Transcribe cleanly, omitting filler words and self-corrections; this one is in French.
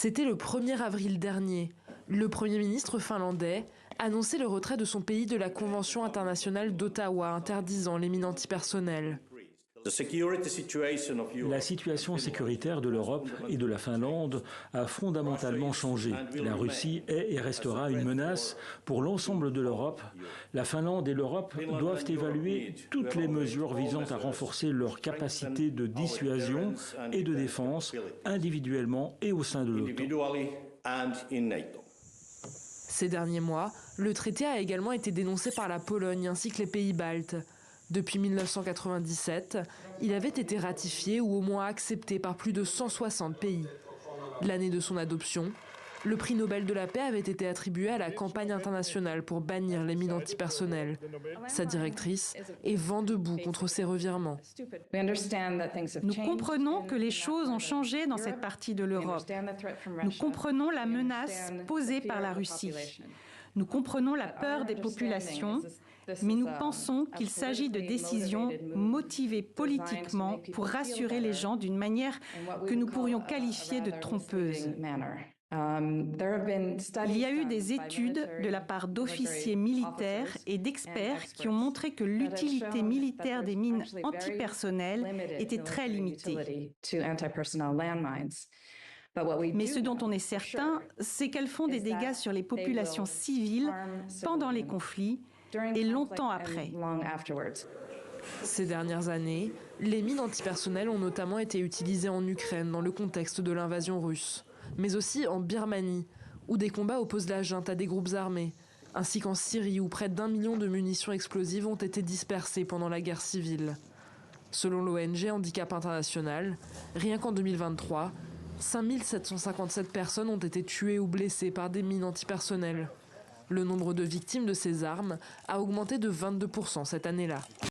C'était le 1er avril dernier. Le Premier ministre finlandais annonçait le retrait de son pays de la Convention internationale d'Ottawa interdisant les mines antipersonnelles. La situation sécuritaire de l'Europe et de la Finlande a fondamentalement changé. La Russie est et restera une menace pour l'ensemble de l'Europe. La Finlande et l'Europe doivent évaluer toutes les mesures visant à renforcer leur capacité de dissuasion et de défense individuellement et au sein de l'OTAN. Ces derniers mois, le traité a également été dénoncé par la Pologne ainsi que les pays baltes. Depuis 1997, il avait été ratifié ou au moins accepté par plus de 160 pays. L'année de son adoption, le prix Nobel de la paix avait été attribué à la campagne internationale pour bannir les mines antipersonnelles. Sa directrice est vent debout contre ces revirements. Nous comprenons que les choses ont changé dans cette partie de l'Europe. Nous comprenons la menace posée par la Russie. Nous comprenons la peur des populations, mais nous pensons qu'il s'agit de décisions motivées politiquement pour rassurer les gens d'une manière que nous pourrions qualifier de trompeuse. Il y a eu des études de la part d'officiers militaires et d'experts qui ont montré que l'utilité militaire des mines antipersonnelles était très limitée. Mais ce dont on est certain, c'est qu'elles font des dégâts sur les populations civiles pendant les conflits et longtemps après. Ces dernières années, les mines antipersonnelles ont notamment été utilisées en Ukraine dans le contexte de l'invasion russe, mais aussi en Birmanie, où des combats opposent la junte à des groupes armés, ainsi qu'en Syrie où près d'1 million de munitions explosives ont été dispersées pendant la guerre civile. Selon l'ONG Handicap International, rien qu'en 2023, 5 757 personnes ont été tuées ou blessées par des mines antipersonnelles. Le nombre de victimes de ces armes a augmenté de 22% cette année-là.